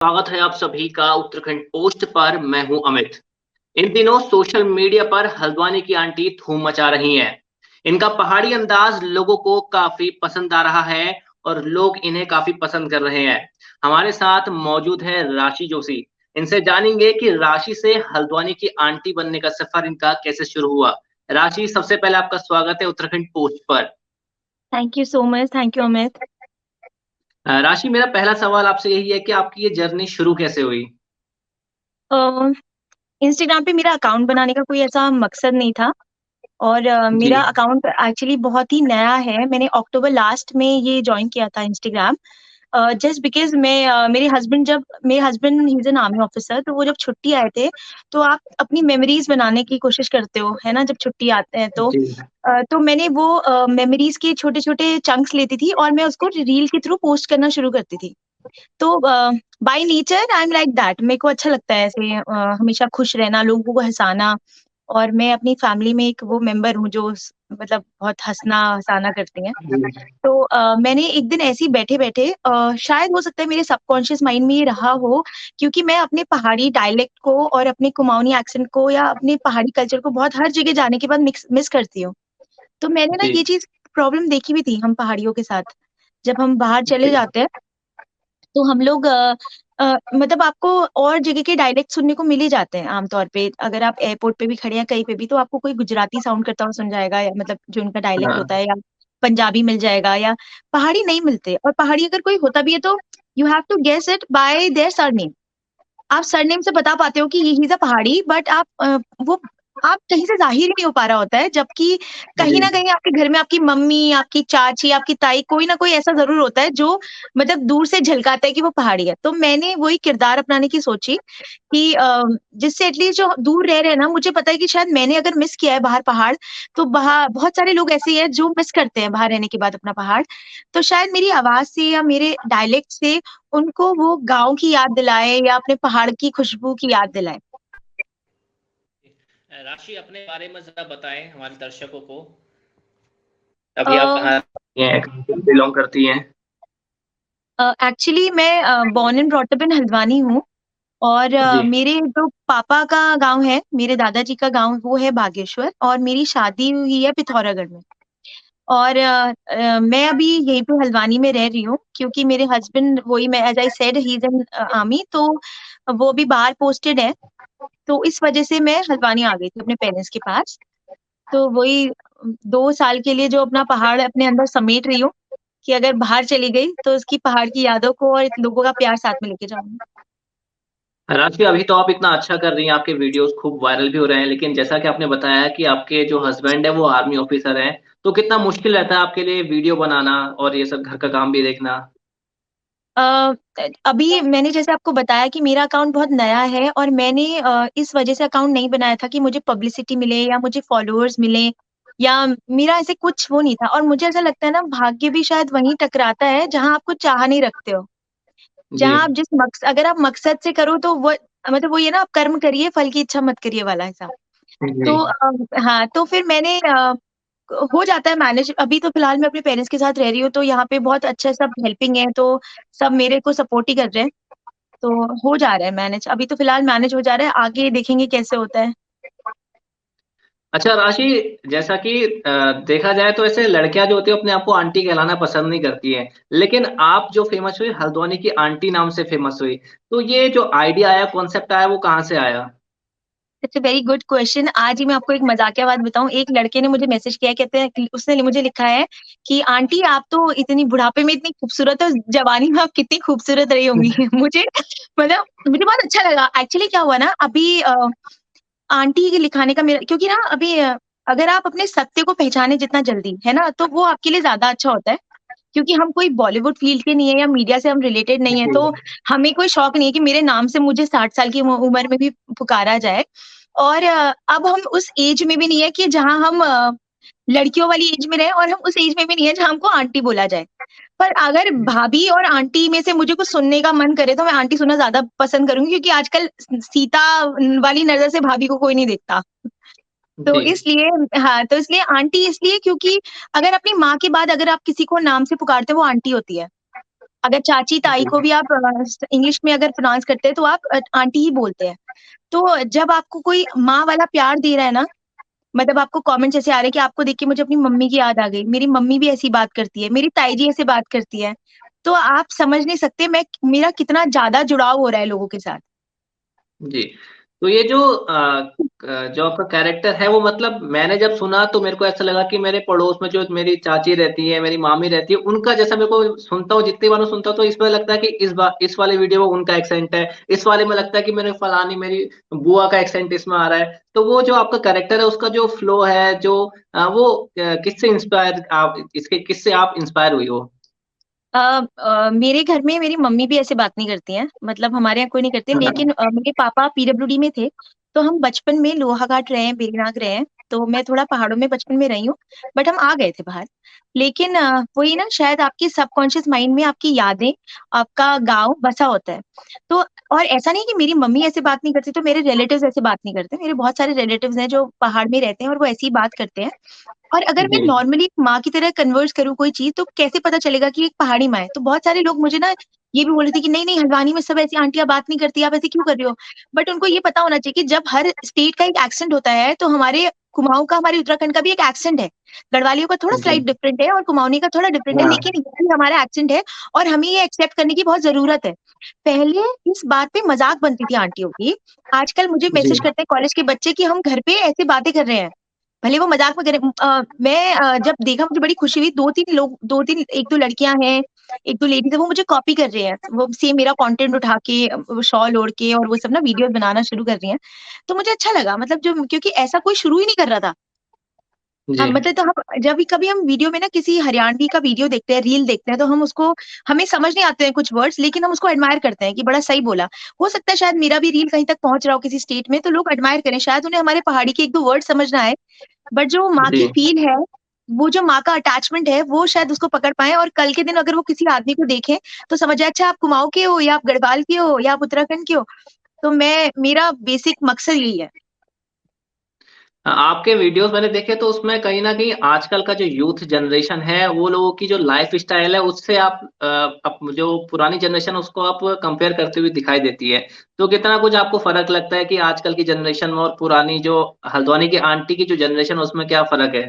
स्वागत है आप सभी का उत्तराखंड पोस्ट पर। मैं हूं अमित। इन दिनों सोशल मीडिया पर हल्द्वानी की आंटी धूम मचा रही हैं। इनका पहाड़ी अंदाज लोगों को काफी पसंद आ रहा है और लोग इन्हें काफी पसंद कर रहे हैं। हमारे साथ मौजूद है राशि जोशी। इनसे जानेंगे कि राशि से हल्द्वानी की आंटी बनने का सफर इनका कैसे शुरू हुआ। राशि, सबसे पहले आपका स्वागत है उत्तराखंड पोस्ट पर। Thank you so much. Thank you Amit. राशि, मेरा पहला सवाल आपसे यही है कि आपकी ये जर्नी शुरू कैसे हुई। इंस्टाग्राम पे मेरा अकाउंट बनाने का कोई ऐसा मकसद नहीं था। और जी। मेरा अकाउंट एक्चुअली बहुत ही नया है। मैंने अक्टूबर लास्ट में ये ज्वाइन किया था इंस्टाग्राम। जस्ट बिकॉज मेरे husband he is an army officer, तो वो जब छुट्टी आए थे तो आप अपनी मेमोरीज बनाने की कोशिश करते हो, है ना, जब छुट्टी आते हैं तो। जी। तो मैंने वो मेमोरीज के छोटे छोटे चंक्स लेती थी और मैं उसको रील के थ्रू पोस्ट करना शुरू करती थी। तो by nature I am like that. मेरे को अच्छा लगता है ऐसे हमेशा खुश रहना, लोगों को हंसाना। और मैं अपनी फैमिली में एक वो मेंबर हूँ जो मतलब बहुत हंसना हंसाना करती हैं। तो मैंने एक दिन ऐसे ही बैठे बैठे शायद हो सकता है मेरे सबकॉन्शियस माइंड में ये रहा हो, क्योंकि मैं अपने पहाड़ी डायलेक्ट को और अपने कुमाऊनी एक्सेंट को या अपने पहाड़ी कल्चर को बहुत हर जगह जाने के बाद मिस करती हूँ। तो मैंने ना जी। ये चीज प्रॉब्लम देखी भी थी हम पहाड़ियों के साथ। जब हम बाहर चले जी। जाते हैं तो हम लोग मतलब आपको और जगह के डायलेक्ट सुनने को मिल ही जाते हैं आमतौर पे। अगर आप एयरपोर्ट पे भी खड़े हैं कहीं पे भी, तो आपको कोई गुजराती साउंड करता हुआ सुन जाएगा, या मतलब जो उनका डायलेक्ट होता हाँ। है, या पंजाबी मिल जाएगा, या पहाड़ी नहीं मिलते। और पहाड़ी अगर कोई होता भी है तो you have to guess it by their surname. आप सरनेम से बता पाते हो कि ही इज अ पहाड़ी, बट वो आप कहीं से ज़ाहिर ही नहीं हो पा रहा होता है, जबकि कहीं जी। न कहीं आपके घर में आपकी मम्मी, आपकी चाची, आपकी ताई, कोई ना कोई ऐसा ज़रूर होता है जो मतलब दूर से झलकाता है कि वो पहाड़ी है। तो मैंने वही किरदार अपनाने की सोची कि जिससे एटलीस्ट जो दूर रह रहे हैं ना, मुझे पता है कि शायद मैंने अगर मिस किया है बाहर पहाड़, तो बहुत सारे लोग ऐसे हैं जो मिस करते हैं बाहर रहने के बाद अपना पहाड़। तो शायद मेरी आवाज़ से या मेरे डायलेक्ट से उनको वो गाँव की याद दिलाए या अपने पहाड़ की खुशबू की याद दिलाए। राशि, अपने बारे में जरा बताएं हमारे दर्शकों को। अ अभी आप कहाँ हैं, कहाँ से बिलोंग करती हैं। एक्चुअली मैं born and brought up in Haldwani हूँ। और जी। मेरे जो पापा का गाँव है, मेरे दादाजी का गाँव, वो है बागेश्वर, और मेरी शादी हुई है पिथौरागढ़ में। और मैं अभी यहीं पे हल्द्वानी में रह रही हूँ, क्योंकि मेरे हस्बैंड वही, मैं as I said he is in army, तो वो भी बाहर पोस्टेड है। तो इस वजह से मैं हल्द्वानी आ गई थी अपने पेरेंट्स के पास। तो वही 2 साल के लिए जो अपना पहाड़ अपने अंदर समेट रही हूँ, कि अगर बाहर चली गई तो उसकी पहाड़ की यादों को और लोगों का प्यार साथ में लेके जाऊंगी। राशि, अभी तो आप इतना अच्छा कर रही हैं, आपके वीडियोस खूब वायरल भी हो रहे हैं, लेकिन जैसा कि आपने बताया कि आपके जो हस्बैंड है वो आर्मी ऑफिसर हैं, तो कितना मुश्किल रहता है आपके लिए वीडियो बनाना और ये सब घर का काम भी देखना। अ, अभी मैंने जैसे आपको बताया कि मेरा अकाउंट बहुत नया है, और मैंने इस वजह से अकाउंट नहीं बनाया था कि मुझे पब्लिसिटी मिले या मुझे फॉलोअर्स मिले, या मेरा ऐसे कुछ वो नहीं था। और मुझे ऐसा लगता है ना, भाग्य भी शायद वहीं टकराता है जहाँ आपको चाह नहीं रखते हो। जी। जहाँ आप अगर आप मकसद से करो तो वो मतलब वो ये ना, आप कर्म करिए फल की इच्छा मत करिए वाला हिसाब। जी। तो हाँ, तो फिर मैंने हो जाता है मैनेज। अभी तो फिलहाल मैं अपने पेरेंट्स के साथ रह रही हूँ, तो यहाँ पे बहुत अच्छा सब हेल्पिंग है, तो सब मेरे को सपोर्ट ही कर रहे हैं। तो हो जा रहा है मैनेज, अभी तो फिलहाल मैनेज हो जा रहा है, आगे देखेंगे कैसे होता है। अच्छा राशि, जैसा कि देखा जाए तो ऐसे लड़कियां जो होती है अपने आप को आंटी कहलाना पसंद नहीं करती हैं, लेकिन आप जो फेमस हुई हल्द्वानी की आंटी नाम से फेमस हुई, तो ये जो आइडिया आया, कॉन्सेप्ट आया, वो कहाँ से आया। It's a very good question. आज ही मैं आपको एक मजाकिया बात बताऊं, एक लड़के ने मुझे मैसेज किया, कहते हैं कि उसने मुझे लिखा है कि आंटी आप तो इतनी बुढ़ापे में इतनी खूबसूरत हो, जवानी में आप कितनी खूबसूरत रही होंगी। मुझे मतलब मुझे बहुत अच्छा लगा। एक्चुअली क्या हुआ ना, अभी आंटी के लिखाने का मेरा, क्योंकि ना अभी अगर आप अपने सत्य को पहचाने जितना जल्दी, है ना, तो वो आपके लिए ज्यादा अच्छा होता है। क्योंकि हम कोई बॉलीवुड फील्ड के नहीं है या मीडिया से हम रिलेटेड नहीं है, जी। तो हमें कोई शौक नहीं है कि मेरे नाम से मुझे 60 साल की उम्र में भी पुकारा जाए। और अब हम उस एज में भी नहीं है कि जहाँ हम लड़कियों वाली एज में रहे, और हम उस एज में भी नहीं है जहाँ हमको आंटी बोला जाए। पर अगर भाभी और आंटी में से मुझे कुछ सुनने का मन करे तो मैं आंटी सुनना ज्यादा पसंद करूंगी, क्योंकि आजकल सीता वाली नजर से भाभी को कोई नहीं देखता। तो जी। इसलिए हाँ, तो इसलिए आंटी इसलिए क्योंकि अगर अपनी माँ के बाद अगर आप किसी को नाम से पुकारते हो वो आंटी होती है। अगर चाची ताई को जी भी आप इंग्लिश में अगर प्रोनाउंस करते हैं तो आप आंटी ही बोलते हैं। तो जब आपको कोई माँ वाला प्यार दे रहा है ना, मतलब आपको कमेंट्स ऐसे आ रहे हैं कि आपको देख के मुझे अपनी मम्मी की याद आ गई, मेरी मम्मी भी ऐसी बात करती है, मेरी ताई जी ऐसे बात करती है, तो आप समझ नहीं सकते मैं मेरा कितना ज़्यादा जुड़ाव हो रहा है लोगों के साथ। जी। तो ये जो आपका कैरेक्टर है वो मतलब मैंने जब सुना तो मेरे को ऐसा लगा कि मेरे पड़ोस में जो मेरी चाची रहती है, मेरी मामी रहती है, उनका जैसा मेरे को सुनता हूँ, जितनी बार मैं सुनता हूँ तो इसमें लगता है कि इस वाले वीडियो में उनका एक्सेंट है, इस वाले में लगता है कि मेरे फलानी मेरी बुआ का एक्सेंट इसमें आ रहा है। तो वो जो आपका कैरेक्टर है उसका जो फ्लो है वो किससे इंस्पायर आप इसके किससे आप इंस्पायर हुई हो? मेरे घर में मेरी मम्मी भी ऐसे बात नहीं करती हैं, मतलब हमारे यहाँ कोई नहीं करती, लेकिन मेरे पापा पीडब्ल्यूडी में थे, तो हम बचपन में लोहाघाट रहे हैं, बेगनाग रहे हैं, तो मैं थोड़ा पहाड़ों में बचपन में रही हूँ, बट हम आ गए थे बाहर। लेकिन वही ना, शायद आपकी सबकॉन्शियस माइंड में आपकी यादें, आपका गाँव बसा होता है। तो और ऐसा नहीं कि मेरी मम्मी ऐसे बात नहीं करती, तो मेरे रिलेटिव्स ऐसे बात नहीं करते। मेरे बहुत सारे रिलेटिव्स हैं जो पहाड़ में रहते हैं और वो ऐसी ही बात करते हैं। और अगर मैं जी, नॉर्मली माँ की तरह कन्वर्स करूँ कोई चीज़, तो कैसे पता चलेगा कि एक पहाड़ी माँ है? तो बहुत सारे लोग मुझे ना ये भी बोल रहे थे कि नहीं-नहीं, हल्द्वानी में सब ऐसी आंटियाँ बात नहीं करती, आप ऐसे क्यों कर रहे हो? बट उनको ये पता होना चाहिए कि जब हर स्टेट का एक एक्सेंट होता है, तो हमारे कुमाऊँ का, हमारे उत्तराखंड का भी एक एक्सेंट है। गढ़वालियों का थोड़ा जी। स्लाइट डिफरेंट है और कुमाऊनी का थोड़ा डिफरेंट है, हाँ, लेकिन ये भी हमारा एक्सेंट है और हमें ये एक्सेप्ट करने की बहुत ज़रूरत है। पहले इस बात पे मज़ाक बनती थी आंटियों की, आजकल मुझे जी, मैसेज करते हैं कॉलेज के बच्चे कि हम घर पे ऐसे बातें कर रहे हैं। भले वो मज़ाक में करे, मैं जब देखा मुझे बड़ी खुशी हुई, 2-3 लोग 2-3 1-2 लड़कियाँ हैं, 1-2 लेडीज़ हैं, वो मुझे कॉपी कर रही हैं। वो सेम मेरा कंटेंट उठा के वो शॉल ओढ़ के और वो सब ना वीडियोज़ बनाना शुरू कर रही हैं। तो मुझे अच्छा लगा, मतलब जो क्योंकि ऐसा कोई शुरू ही नहीं कर रहा था। जी, मतलब तो हम जब भी कभी हम वीडियो में ना किसी हरियाणवी का वीडियो देखते हैं, रील देखते हैं, तो हम उसको, हमें समझ नहीं आते हैं कुछ वर्ड्स, लेकिन हम उसको एडमायर करते हैं कि बड़ा सही बोला। हो सकता है शायद मेरा भी रील कहीं तक पहुँच रहा हो किसी स्टेट में, तो लोग एडमायर करें, शायद उन्हें हमारे पहाड़ी के 1-2 वर्ड समझ ना आए, बट जो माँ जी। की फ़ील है, वो जो माँ का अटैचमेंट है, वो शायद उसको पकड़ पाएँ और कल के दिन अगर वो किसी आदमी को देखें, तो समझ आए अच्छा आप कुमाऊँ के हो या आप गढ़वाल के हो या आप उत्तराखंड के हो। तो मेरा बेसिक मकसद यही है। आपके वीडियोस मैंने देखे तो उसमें कहीं न कहीं आजकल का जो यूथ जनरेशन है, वो लोगों की जो लाइफ़स्टाइल है उससे आप जो पुरानी जनरेशन उसको आप कंपेयर करते हुए दिखाई देती है। तो कितना कुछ आपको फ़र्क लगता है कि आजकल की जनरेशन में और पुरानी जो हल्द्वानी की आंटी की जो जनरेशन है उसमें क्या फ़र्क है?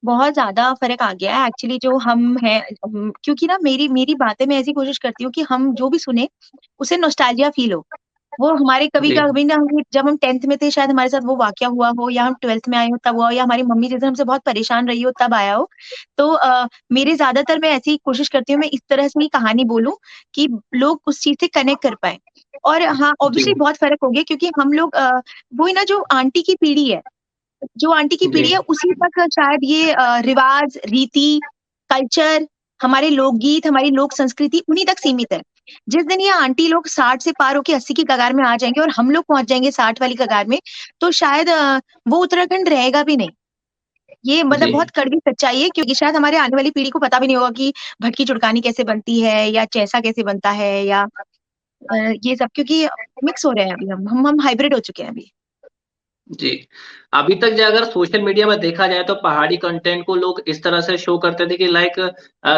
बहुत ज़्यादा फ़र्क आ गया है एक्चुअली, जो हम हैं, क्योंकि ना मेरी मेरी बातें मैं ऐसी कोशिश करती हूँ कि हम जो भी सुने, उसे नॉस्टैल्जिया फ़ील हो। वो हमारे कभी जी, का कभी ना, हम जब हम 10th में थे शायद हमारे साथ वो वाक़या हुआ हो, या हम 12th में आए हो तब हुआ हो, या हमारी मम्मी जिस दिन हमसे बहुत परेशान रही हो तब आया हो। तो मेरे ज़्यादातर मैं ऐसी ही कोशिश करती हूँ, मैं इस तरह से ही कहानी बोलूँ कि लोग उस चीज़ से कनेक्ट कर पाएँ। और हाँ, जी, ऑब्वियसली बहुत फ़र्क हो गया, क्योंकि हम लोग वही ना, जो आंटी की पीढ़ी है, जो आंटी की जी, पीढ़ी है उसी तक शायद ये रिवाज, रीति, कल्चर, हमारे लोकगीत, हमारी लोक संस्कृति उन्हीं तक सीमित है। जिस दिन ये आंटी लोग 60 से पार होके 80 की कगार में आ जाएँगे और हम लोग पहुँच जाएँगे 60 वाली कगार में, तो शायद वो उत्तराखंड रहेगा भी नहीं। ये मतलब जी। बहुत कड़वी सच्चाई है, क्योंकि शायद हमारे आने वाली पीढ़ी को पता भी नहीं होगा कि भटकी चुड़कानी कैसे बनती है या चैसा कैसे बनता है, या ये सब, क्योंकि मिक्स हो रहे हैं अभी हम हाइब्रिड हो चुके हैं अभी। जी। अभी तक जो अगर सोशल मीडिया में देखा जाए तो पहाड़ी कंटेंट को लोग इस तरह से शो करते थे कि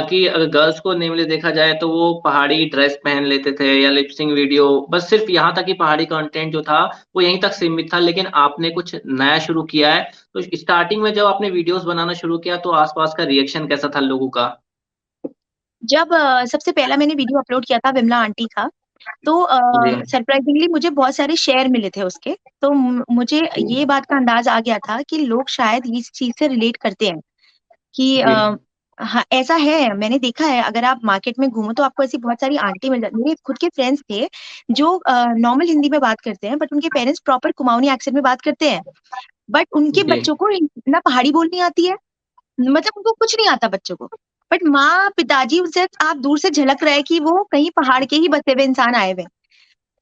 कि अगर गर्ल्स को नेमली देखा जाए तो वो पहाड़ी ड्रेस पहन लेते थे या लिप सिंक वीडियो बस सिर्फ़ यहाँ तक कि पहाड़ी कंटेंट जो था वो यहीं तक सीमित था। लेकिन आपने कुछ नया शुरू किया है। तो स्टार्टिंग में जब आपने वीडियोज़ बनाना शुरू किया तो आस-पास का रिएक्शन कैसा था लोगों का? जब सबसे पहला मैंने वीडियो अपलोड किया था विमला आंटी का, तो जी, सरप्राइज़िंगली मुझे बहुत सारे शेयर मिले थे उसके। तो मुझे जी, ये बात का अंदाज़ आ गया था कि लोग शायद इस चीज़ से रिलेट करते हैं कि जी, हाँ, ऐसा है, मैंने देखा है, अगर आप मार्केट में घूमो तो आपको ऐसी बहुत सारी आंटी मिल जाती, मेरे खुद के फ्रेंड्स थे जो नॉर्मल हिंदी में बात करते हैं, बट उनके पेरेंट्स प्रॉपर कुमाऊनी एक्सेंट में बात करते हैं। बट उनके जी, बच्चों को ना पहाड़ी बोलनी आती है, मतलब उनको कुछ नहीं आता बच्चों को। बट माँ, पिताजी उनसे आप दूर से झलक रहा है कि वो कहीं पहाड़ के ही बसे हुए इंसान आए हुए हैं।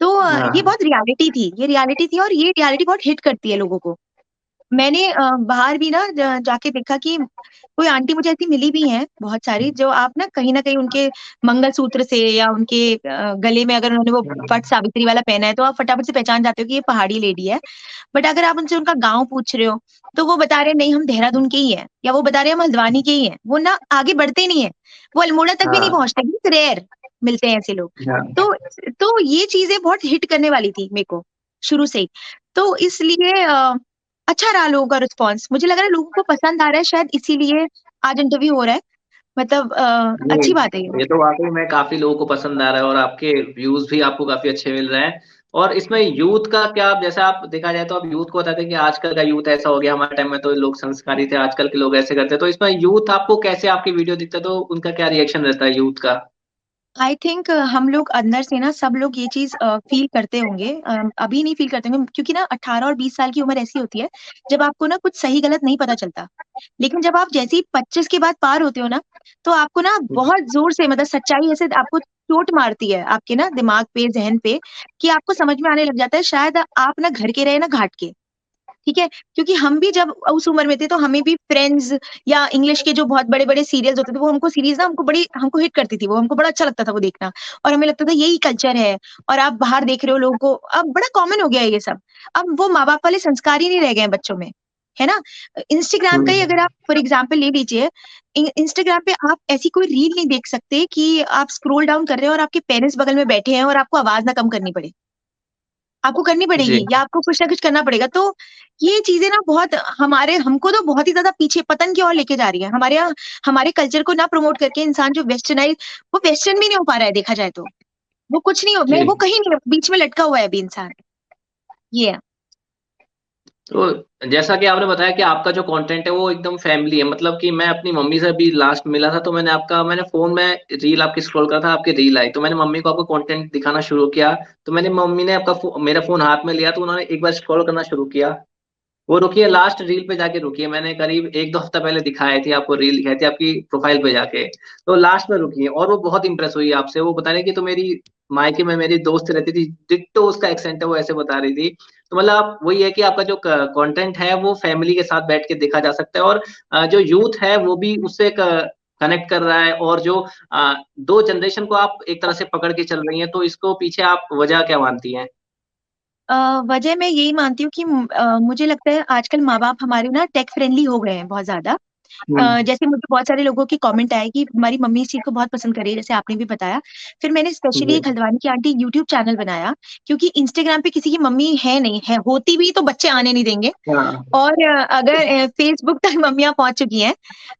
तो ये हाँ, बहुत रियलिटी थी, ये रियलिटी थी और ये रियलिटी बहुत हिट करती है लोगों को। मैंने बाहर भी ना जाके देखा कि कोई आंटी मुझे ऐसी मिली भी हैं बहुत सारी, जो आप ना कहीं उनके मंगलसूत्र से या उनके गले में अगर उन्होंने वो वट सावित्री वाला पहना है तो आप फटाफट से पहचान जाते हो कि ये पहाड़ी लेडी है। बट अगर आप उनसे उनका गाँव पूछ रहे हो तो वो बता रहे हैं नहीं हम देहरादून के ही हैं, या वो बता रहे हैं हम हल्द्वानी के ही हैं। वो ना आगे बढ़ते ही नहीं है, वो अल्मोड़ा तक भी नहीं हाँ पहुंचते, रेयर मिलते हैं ऐसे लोग। हाँ। तो तो ये चीजें बहुत हिट करने वाली थी मेरे को शुरू से ही। तो इसलिए अच्छा रहा लोगों का रिस्पॉन्स, मुझे लग रहा है लोगों को पसंद आ रहा है, शायद इसीलिए आज इंटरव्यू हो रहा है। मतलब नहीं, अच्छी बात है ये। ये तो वाकई में काफी लोगों को पसंद आ रहा है और आपके व्यूज भी आपको काफी अच्छे मिल रहे हैं। और इसमें यूथ का क्या, जैसा आप देखा जाए तो आप यूथ को बताते हैं कि आजकल का यूथ ऐसा हो गया, हमारे टाइम में तो लोग संस्कारी थे, आजकल के लोग ऐसे करते हैं, तो इसमें यूथ आपको कैसे, आपकी वीडियो दिखता है तो उनका क्या रिएक्शन रहता है यूथ का? आई थिंक हम लोग अंदर से ना सब लोग ये चीज फील करते होंगे, अभी नहीं फील करते होंगे क्योंकि ना 18 और 20 साल की उम्र ऐसी होती है जब आपको ना कुछ सही गलत नहीं पता चलता। लेकिन जब आप जैसे ही 25 के बाद पार होते हो ना, तो आपको ना बहुत जोर से, मतलब सच्चाई ऐसे आपको चोट मारती है आपके ना दिमाग पे, जहन पे, कि आपको समझ में आने लग जाता है शायद आप ना घर के रहे ना घाट के। ठीक है, क्योंकि हम भी जब उस उम्र में थे तो हमें भी फ्रेंड्स या इंग्लिश के जो बहुत बड़े-बड़े सीरियल्स होते थे, वो हमको सीरीज़ ना हमको हिट करती थी, वो हमको बड़ा अच्छा लगता था वो देखना। और हमें लगता था यही कल्चर है। और आप बाहर देख रहे हो लोगों को, अब बड़ा कॉमन हो गया है ये सब। अब वो माँ-बाप वाले संस्कार ही नहीं रह गए हैं बच्चों में, है ना? इंस्टाग्राम का ही हम्म। अगर आप फॉर एग्जांपल ले लीजिए, इंस्टाग्राम पे आप ऐसी कोई रील नहीं देख सकते कि आप स्क्रॉल डाउन कर रहे हो और आपके पेरेंट्स बगल में बैठे हैं और आपको आवाज़ ना कम करनी पड़े। आपको करनी जी पड़ेगी या आपको कुछ ना कुछ करना पड़ेगा। तो ये चीज़ें ना बहुत हमको तो बहुत ही ज़्यादा पीछे पतन की ओर लेके जा रही है। हमारे यहाँ हमारे कल्चर को ना प्रमोट करके इंसान जो वो वेस्टर्न भी नहीं हो पा रहा है देखा जाए तो। वो कुछ नहीं हो जी। मैं वो कहीं नहीं है, बीच में लटका हुआ है अभी इंसान। ये है। तो जैसा कि आपने बताया कि आपका जो कंटेंट है वो एकदम फैमिली है, मतलब कि मैं अपनी मम्मी से भी लास्ट मिला था तो मैंने फोन में रील आपकी स्क्रॉल करा था, आपकी रील आई तो मैंने मम्मी को आपको कंटेंट दिखाना शुरू किया। तो मैंने मम्मी ने मेरा फोन हाथ में लिया तो उन्होंने एक बार स्क्रॉल करना शुरू किया। वो रुकी है, लास्ट रील पे जाके रुकी है, मैंने करीब एक दो हफ्ता पहले दिखाई थी आपको, रील दिखाई थी आपकी प्रोफाइल पे जाके, तो लास्ट में रुकी है और वो बहुत इंप्रेस हुई आपसे। वो बता रही कि तो मेरी मायके में मेरी दोस्त रहती थी, डिट्टो उसका एक्सेंट है, वो ऐसे बता रही थी। तो मतलब आप वही है कि आपका जो कंटेंट है वो फैमिली के साथ बैठ के देखा जा सकता है, और जो यूथ है वो भी उससे कनेक्ट कर रहा है, और जो दो जनरेशन को आप एक तरह से पकड़ के चल रही हैं, तो इसको पीछे आप वजह क्या मानती हैं? अ, वजह मैं यही मानती हूँ कि मुझे लगता है आजकल माँ-बाप हमारे ना टेक फ्रेंडली हो गए हैं बहुत ज़्यादा। हम्म। जैसे मुझे बहुत सारे लोगों के कमेंट आए कि हमारी मम्मी इस चीज़ को बहुत पसंद कर रही है, जैसे आपने भी बताया। फिर मैंने स्पेशली जी। एक हल्द्वानी की आंटी यूट्यूब चैनल बनाया, क्योंकि इंस्टाग्राम पे किसी की मम्मी है नहीं, है होती भी तो बच्चे आने नहीं देंगे। हाँ और अगर फेसबुक तक मम्मियाँ पहुँच चुकी हैं,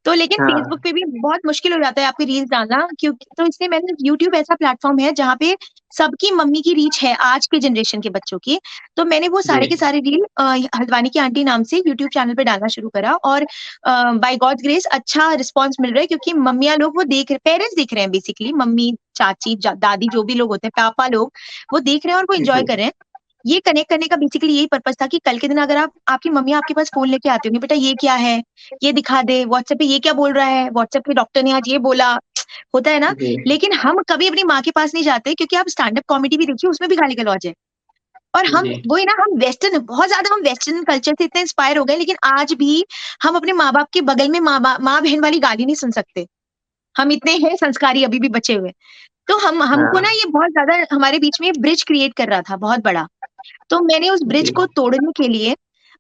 तो लेकिन फेसबुक हाँ। पे भी बहुत मुश्किल हो जाता है आपकी रील्स डालना, क्योंकि तो इसलिए मैंने यूट्यूब ऐसा प्लेटफ़ॉर्म है जहाँ पे सबकी मम्मी की रीच है आज के जनरेशन के बच्चों की। तो मैंने वो जी सारे के सारे रील हल्द्वानी की आंटी नाम से यूट्यूब चैनल पे डालना शुरू करा, और बाय गॉड्स ग्रेस अच्छा रिस्पॉन्स मिल रहा है, क्योंकि मम्मियाँ लोग वो पेरेंट्स देख रहे हैं बेसिकली, मम्मी, चाची, दादी जो भी लोग होते हैं, पापा लोग, वो देख रहे हैं और वो एन्जॉय जी कर रहे हैं। ये कनेक्ट करने का बेसिकली यही पर्पज़ था कि कल के दिन अगर आपकी मम्मी आपके पास फ़ोन लेके आती होंगी, "बेटा ये क्या है? ये दिखा दे, व्हाट्सएप पे ये क्या बोल रहा है? व्हाट्सएप पे डॉक्टर ने आज ये बोला।" होता है ना? जी लेकिन हम कभी अपनी माँ के पास नहीं जाते, क्योंकि आप स्टैंड अप कॉमेडी भी देखिए, उसमें भी गाली-गलौज है। और हम जी वही ना, हम वेस्टर्न बहुत ज़्यादा हम वेस्टर्न कल्चर से इतने इंस्पायर हो गए, लेकिन आज भी हम अपने माँ-बाप के बगल में माँ-बहन वाली गाली नहीं सुन सकते। हम इतने हैं संस्कारी अभी भी बचे हुए। तो हमको ना हाँ। ये बहुत ज़्यादा हमारे बीच में ब्रिज क्रिएट कर रहा था, बहुत बड़ा। तो मैंने उस ब्रिज जी को तोड़ने के लिए,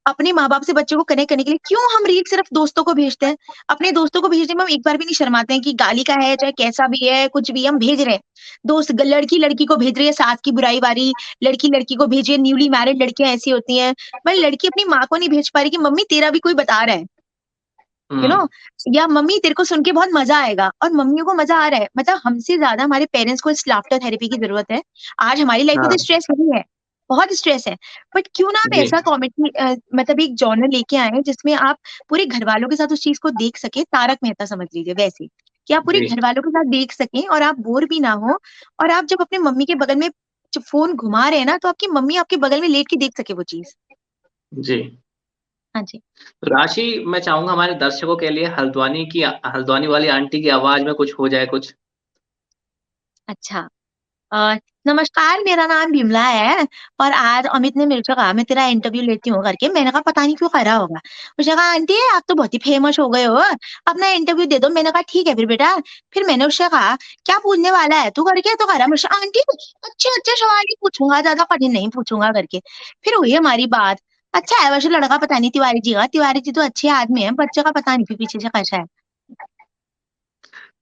अपने माँ-बाप से बच्चों को कनेक्ट करने के लिए, क्यों हम रील सिर्फ़ दोस्तों को भेजते हैं? अपने दोस्तों को भेजने में हम एक बार भी नहीं शर्माते हैं कि गाली का है, चाहे कैसा भी है, कुछ भी हम भेज रहे हैं। दोस्त लड़की लड़की को भेज रही है सास की बुराई वारी, लड़की लड़की को भेज रही है, न्यूली मैरिड लड़कियाँ ऐसी होती हैं। पर लड़की अपनी माँ को नहीं भेज पा रही कि मम्मी तेरा भी कोई बता रहा है, यू नो, हम्म। या मम्मी तेरे को सुन के बहुत मज़ा आएगा, और मम्मियों को मज़ा आ रहा है। मतलब हमसे ज़्यादा हमारे पेरेंट्स को इस लाफ्टर थेरेपी की ज़रूरत है। आज हमारी लाइफ में तो हाँ। स्ट्रेस नहीं है, बहुत स्ट्रेस है। बट क्यों ना आप जी ऐसा कॉमेडी मतलब एक जॉनर लेके आएँ जिसमें आप पूरे घरवालों के साथ उस चीज़ को देख सकें, तारक मेहता समझ लीजिए वैसे, कि आप पूरे जी घरवालों के साथ देख सकें और आप बोर भी ना हो, और आप जब अपने मम्मी के बगल में जब फ़ोन घुमा रहे हैं ना, तो आपकी मम्मी आपके बगल में लेट के देख सके वो चीज़। जी। हाँ जी। राशि, मैं चाहूंगा हमारे दर्शकों के लिए हल्द्वानी वाली आंटी की आवाज में कुछ हो जाए कुछ। अच्छा। अ, नमस्कार, मेरा नाम बिमला है और आज अमित ने मेरे से कहा मैं तेरा इंटरव्यू लेती हूँ करके। मैंने कहा पता नहीं क्यों करा होगा। उसने कहा आंटी आप तो बहुत ही फेमस हो गए हो, अपना इंटरव्यू दे दो। मैंने कहा ठीक है फिर बेटा। फिर मैंने उससे कहा क्या पूछने वाला है तू करके, तो कह रहा मुझसे आंटी अच्छे अच्छे सवाल ही पूछूंगा, ज्यादा कठिन नहीं पूछूंगा करके। फिर हुई हमारी बात। अच्छा है वैसे लड़का, पता नहीं तिवारी जी का, तिवारी जी तो अच्छे आदमी है, बच्चे का पता नहीं फिर पीछे से कैसा है।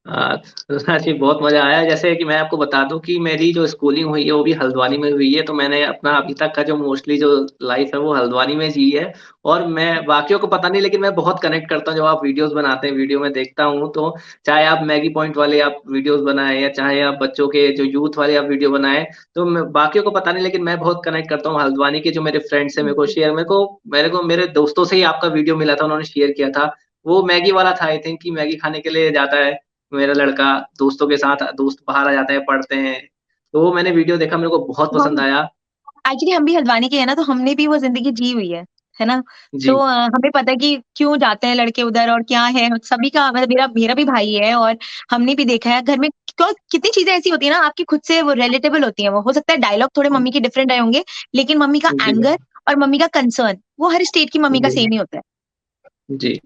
जी बहुत मजा आया। जैसे कि मैं आपको बता दूं कि मेरी जो स्कूलिंग हुई है वो भी हल्द्वानी में हुई है, तो मैंने अपना अभी तक का जो मोस्टली जो लाइफ है वो हल्द्वानी में जी है। और मैं बाकियों को पता नहीं, लेकिन मैं बहुत कनेक्ट करता हूँ जब आप वीडियोस बनाते हैं। वीडियो में देखता हूँ तो चाहे आप मैगी पॉइंट वाले आप वीडियोस बनाए या चाहे आप बच्चों के जो यूथ वाले आप वीडियो बनाए, तो बाकियों को पता नहीं लेकिन मैं बहुत कनेक्ट करता हूँ। हल्द्वानी के जो मेरे फ्रेंड्स हैं मेरे को मेरे दोस्तों से ही आपका वीडियो मिला था, उन्होंने शेयर किया था। वो मैगी वाला था, आई थिंक कि मैगी खाने के लिए जाता है मेरा लड़का दोस्तों के साथ, दोस्त बाहर आ जाते हैं पढ़ते हैं। तो वो मैंने वीडियो देखा, मेरे को बहुत पसंद आया। एक्चुअली हम भी हल्द्वानी के हैं ना, तो हमने भी वो ज़िंदगी जी हुई है ना? तो जी हमें पता है कि क्यों जाते हैं लड़के उधर और क्या है, सभी का मतलब मेरा मेरा भी भाई है और हमने भी देखा है घर में क्यों कितनी चीज़ें ऐसी होती है ना आपकी खुद से वो रिलेटेबल होती हैं वो। हो सकता है डायलॉग थोड़े मम्मी के डिफरेंट रहे होंगे, लेकिन मम्मी का जी एंगर और मम्मी का कंसर्न वो हर स्टेट की मम्मी का जी सेम ही होता है। जी।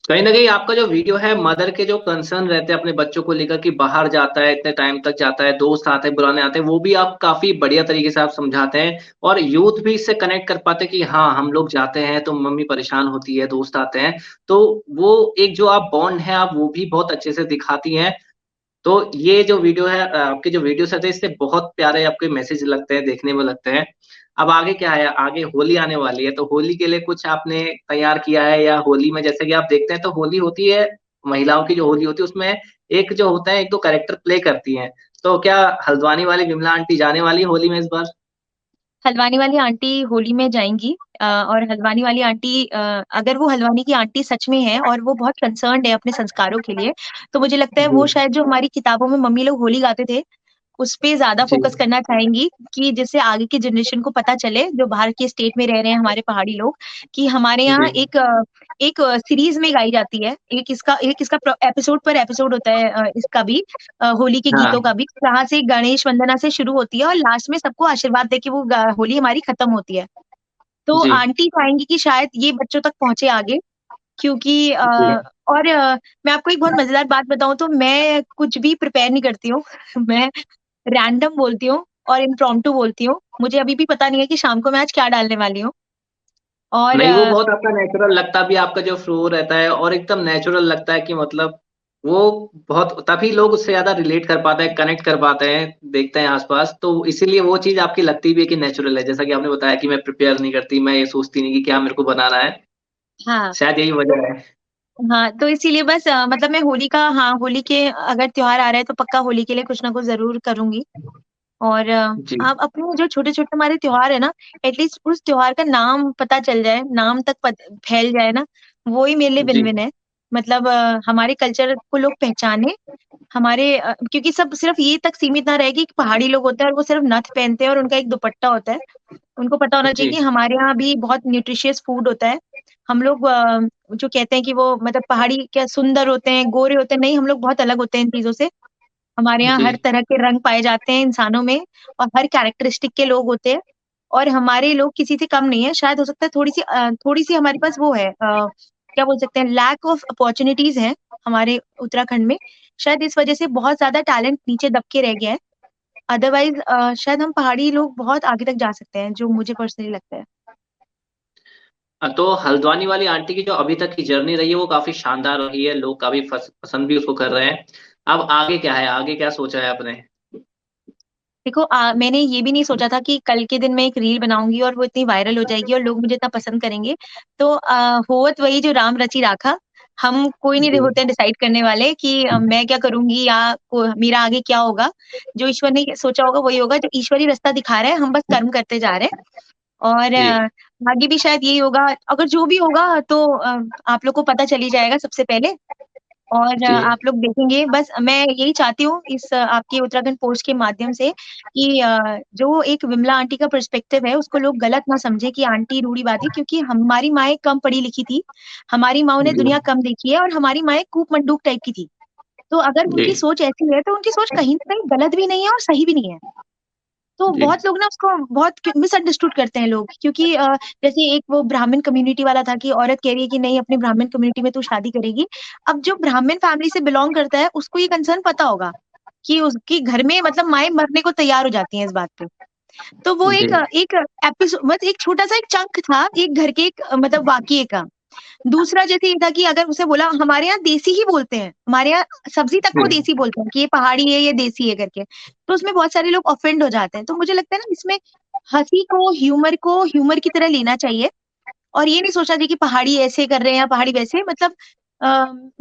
कहीं ना कहीं आपका जो वीडियो है मदर के जो कंसर्न रहते हैं अपने बच्चों को लेकर कि बाहर जाता है इतने टाइम तक जाता है, दोस्त आते हैं बुलाने आते हैं, वो भी आप काफी बढ़िया तरीके से आप समझाते हैं। और यूथ भी इससे कनेक्ट कर पाते हैं कि हाँ हम लोग जाते हैं तो मम्मी परेशान होती है, दोस्त आते हैं। तो वो एक जो आप बॉन्ड है आप वो भी बहुत अच्छे से दिखाती हैं। तो ये जो वीडियो है आपके जो वीडियोस रहते हैं इससे बहुत प्यारे आपके मैसेज लगते हैं, देखने में लगते हैं। अब आगे क्या है, आगे होली आने वाली है, तो होली के लिए कुछ आपने तैयार किया है? या होली में जैसे कि आप देखते हैं तो होली होती है, महिलाओं की जो होली होती है उसमें एक जो होता है एक दो कैरेक्टर प्ले करती हैं। तो क्या हल्द्वानी वाली विमला आंटी जाने वाली है होली में इस बार? हल्द्वानी वाली आंटी होली में जाएँगी और हल्द्वानी वाली आंटी अगर वो हल्द्वानी की आंटी सच में है और वो बहुत कंसर्न्ड है अपने संस्कारों के लिए, तो मुझे लगता है जी वो शायद जो हमारी किताबों में मम्मी लोग होली गाते थे उसपे ज़्यादा जी फ़ोकस करना चाहेंगी कि जिससे आगे की जनरेशन को पता चले, जो बाहर के स्टेट में रह रहे हैं हमारे पहाड़ी लोग, कि हमारे यहाँ जी एक सीरीज़ में गाई जाती है। एक इसका प्र एपिसोड पर एपिसोड होता है इसका भी होली के हाँ गीतों का भी, जहाँ से गणेश वंदना से शुरू होती है और लास्ट में सबको आशीर्वाद देके वो ग होली हमारी खत्म होती है। तो जी आंटी चाहेंगी कि शायद ये बच्चों तक पहुँचे आगे क्योंकि जी और मैं आपको एक बहुत मज़ेदार बात बताऊँ तो मैं कुछ भी प्रिपेयर नहीं करती हूँ। मैं रैंडम बोलती हूँ और इम्प्रॉम्प्टू बोलती हूँ। मुझे अभी भी पता नहीं है कि शाम को मैं आज क्या डालने वाली हूँ और नहीं, वो बहुत आपका नेचुरल लगता भी, आपका जो फ्लो रहता है और एकदम नेचुरल लगता है कि मतलब वो बहुत, तभी लोग उससे ज्यादा रिलेट कर पाते हैं, कनेक्ट कर पाते हैं, देखते हैं आसपास। तो इसीलिए वो चीज आपकी लगती भी है कि नेचुरल है। जैसा कि आपने बताया कि मैं प्रिपेयर नहीं करती, मैं ये सोचती नहीं कि क्या मेरे को बनाना है, हाँ, शायद यही वजह है। हाँ, तो इसीलिए बस मतलब मैं होली का हाँ, होली के अगर त्योहार आ रहा है तो पक्का होली के लिए कुछ ना कुछ ज़रूर करूँगी और जी आप अपने जो छोटे-छोटे हमारे त्योहार है ना, एटलीस्ट उस त्योहार का नाम पता चल जाए, नाम तक फैल जाए ना, वो ही मेरे लिए जी विन-विन है। मतलब हमारे कल्चर को लोग पहचाने हमारे क्योंकि सब सिर्फ़ ये तक सीमित ना रहे कि पहाड़ी लोग होते हैं और वो सिर्फ़ नथ पहनते हैं और उनका एक दुपट्टा होता है। उनको पता होना चाहिए जी कि हमारे यहाँ भी बहुत न्यूट्रिशियस फूड होता है। हम लोग जो कहते हैं कि वो मतलब पहाड़ी क्या सुंदर होते हैं, गोरे होते हैं, नहीं हम लोग बहुत अलग होते हैं इन चीज़ों से। हमारे यहाँ जी हर तरह के रंग पाए जाते हैं इंसानों में और हर कैरेक्टरिस्टिक के लोग होते हैं और हमारे लोग किसी से कम नहीं है। शायद हो सकता है थोड़ी-सी हमारे पास वो है क्या बोल सकते हैं लैक ऑफ अपॉर्च्युनिटीज़ है हमारे उत्तराखंड में। शायद इस वज़ह से बहुत ज़्यादा टैलेंट नीचे दब के रह गया है। अदरवाइज़ शायद हम पहाड़ी लोग बहुत आगे तक जा सकते हैं, जो मुझे पर्सनली लगता है। तो हल्द्वानी वाली आंटी की जो अभी तक की जर्नी रही है वो काफी शानदार रही है, लोग काफी पसंद भी उसको कर रहे हैं। अब आगे क्या है, आगे क्या सोचा है आपने? देखो मैंने ये भी नहीं सोचा था कि कल के दिन मैं एक रील बनाऊँगी और वो इतनी वायरल हो जाएगी और लोग मुझे इतना पसंद करेंगे। तो होवत वही जो राम रचि राखा, हम कोई नहीं जी होते हैं डिसाइड करने वाले कि मैं क्या करूँगी या को मेरा आगे क्या होगा। जो ईश्वर ने सोचा होगा वही होगा, जो ईश्वरी रास्ता दिखा रहा है, हम बस कर्म करते जा रहे हैं और जी आगे भी शायद यही होगा। अगर जो भी होगा तो आप लोग को पता चल ही जाएगा सबसे पहले। और जी आप लोग देखेंगे बस मैं यही चाहती हूँ इस आपके उत्तराखंड पोस्ट के माध्यम से कि जो एक विमला आंटी का पर्सपेक्टिव है उसको लोग गलत ना समझे कि आंटी रूढ़िवादी क्योंकि हमारी माएँ कम पढ़ी लिखी थी। हमारी माँओं ने जी दुनिया कम देखी है और हमारी माएँ कूप मंडूक टाइप की थी। तो अगर जी, उनकी सोच ऐसी है, तो उनकी सोच कहीं न कहीं गलत भी नहीं है और सही भी नहीं है। तो जी, बहुत लोग ना उसको बहुत मिसअंडरस्टूड करते हैं लोग, क्योंकि जैसे एक वो ब्राह्मण कम्युनिटी वाला था कि औरत कह रही है कि नहीं, अपनी ब्राह्मण कम्युनिटी में तू शादी करेगी। अब जो ब्राह्मण फैमिली से बिलॉन्ग करता है, उसको ये कंसर्न पता होगा कि उसके घर में मतलब माएँ मरने को तैयार हो जाती हैं इस बात पे। तो वो जी, एक एपिसो बस एक छोटा-सा एक चंक था एक घर के एक मतलब वाक़ये का। दूसरा जैसे ये था कि अगर उसे बोला हमारे यहाँ देसी ही बोलते हैं, हमारे यहाँ सब्ज़ी तक को जी, देसी बोलते हैं कि ये पहाड़ी है, ये देसी है करके। तो उसमें बहुत सारे लोग ऑफेंड हो जाते हैं। तो मुझे लगता है ना, इसमें हँसी को ह्यूमर की तरह लेना चाहिए और ये नहीं सोचना चाहिए कि पहाड़ी ऐसे कर रहे हैं या पहाड़ी वैसे। मतलब अ,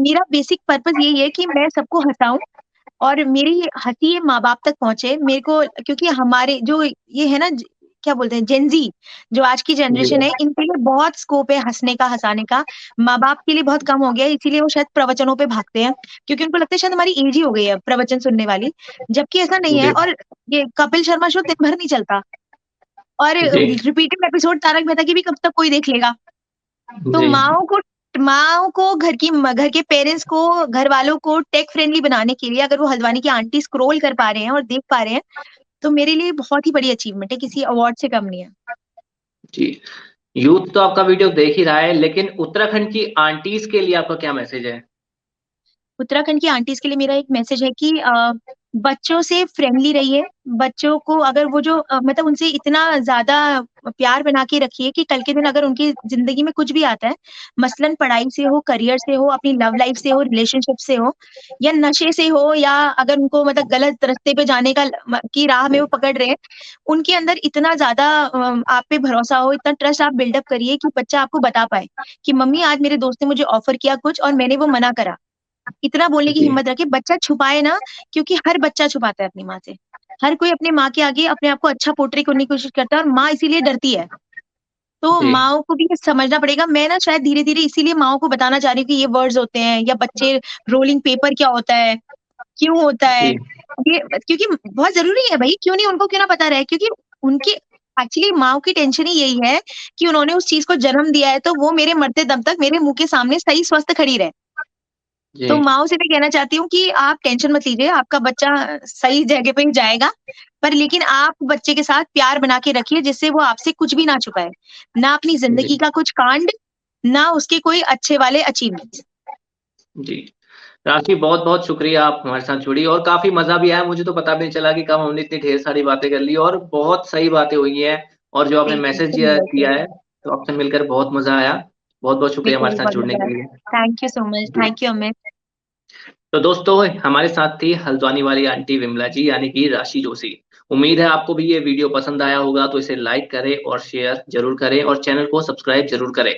मेरा बेसिक पर्पज़ यही है कि मैं सबको हँसाऊँ और मेरी हँसी माँ-बाप तक पहुँचे। मेरे को क्योंकि हमारे जो ये है ना क्या बोलते हैं जेन ज़ी, जो आज की जी, जनरेशन है, इनके लिए बहुत स्कोप है हँसने का, हँसाने का। माँ-बाप के लिए बहुत कम हो गया है, इसीलिए वो शायद प्रवचनों पे भागते हैं, क्योंकि उनको लगता है शायद हमारी एज ही हो गई है प्रवचन सुनने वाली, जबकि ऐसा नहीं है। जी, और ये कपिल शर्मा शो दिन भर नहीं चलता और जी, रिपीटेड एपिसोड तारक मेहता की भी कब तक कोई देख लेगा। तो जी, माँओं को घर के पेरेंट्स को, घरवालों को टेक फ्रेंडली बनाने के लिए अगर वो हल्द्वानी की आंटी स्क्रॉल कर पा रहे हैं और देख पा रहे हैं, तो मेरे लिए बहुत ही बड़ी अचीवमेंट है, किसी अवार्ड से कम नहीं है। जी। यूथ तो आपका वीडियो देख ही रहा है, लेकिन उत्तराखंड की आंटीज़ के लिए आपका क्या मैसेज है? उत्तराखंड की आंटीज़ के लिए मेरा एक मैसेज है कि बच्चों से फ्रेंडली रहिए। बच्चों को अगर वो जो मतलब उनसे इतना ज़्यादा प्यार बना के रखिए कि कल के दिन अगर उनकी ज़िंदगी में कुछ भी आता है, मसलन पढ़ाई से हो, करियर से हो, अपनी लव लाइफ़ से हो, रिलेशनशिप से हो या नशे से हो, या अगर उनको मतलब गलत रास्ते पे जाने का की राह में वो पकड़ रहे हैं, उनके अंदर इतना ज़्यादा आप पे भरोसा हो, इतना ट्रस्ट आप बिल्ड अप करिए कि बच्चा आपको बता पाए कि मम्मी आज मेरे दोस्त ने मुझे ऑफ़र किया कुछ और मैंने वो मना करा। इतना बोलने की जी, हिम्मत रखें, बच्चा छुपाए ना, क्योंकि हर बच्चा छुपाता है अपनी माँ से। हर कोई अपनी माँ के आगे अपने आप को अच्छा पोर्ट्रे करने की कोशिश करता है और माँ इसीलिए डरती है। तो जी, माँओं को भी ये समझना पड़ेगा। मैं ना शायद धीरे-धीरे इसीलिए माँओं को बताना चाह रही हूँ कि ये वर्ड्स होते हैं या बच्चे रोलिंग पेपर क्या होता है, क्यों होता है? जी, ये क्योंकि बहुत ज़रूरी है भई, क्यों नहीं उनको क्यों ना पता रहे? क्योंकि उनकी एक्चुअली माँओं की टेंशन ही यही है कि उन्होंने उस चीज़ को जन्म दिया है, तो वो मेरे मरते दम तक मेरे मुँह के सामने सही स्वस्थ खड़ी रहे। तो जी, माँओं से मैं कहना चाहती हूँ कि आप टेंशन मत लीजिए, आपका बच्चा सही जगह पे ही जाएगा, पर लेकिन आप बच्चे के साथ प्यार बना के रखिए जिससे वो आपसे कुछ भी ना छुपाए। ना अपनी ज़िंदगी जी, का कुछ कांड, ना उसके कोई अच्छे वाले अचीवमेंट्स। जी। राखी, बहुत-बहुत शुक्रिया आप हमारे साथ जुड़ी और काफ़ी मज़ा भी आया। मुझे तो पता भी नहीं चला कि कब हमने इतनी ढेर सारी बातें कर ली और बहुत सही बातें हुई हैं और जो आपने थैंक यू मैसेज सो दिया मच। दिया है, तो आपसे मिलकर बहुत मज़ा आया। बहुत-बहुत मेरे शुक्रिया को हमारे भी साथ बहुत जुड़ने मज़ा के आया। लिए। Thank you so much. जी। Thank you Amit. तो दोस्तों हमारे साथ थी हल्द्वानी वाली आंटी विमला जी यानी कि राशि जोशी। उम्मीद है आपको भी ये वीडियो पसंद आया होगा तो इसे लाइक करें और शेयर ज़रूर करें और चैनल को सब्सक्राइब ज़रूर करें।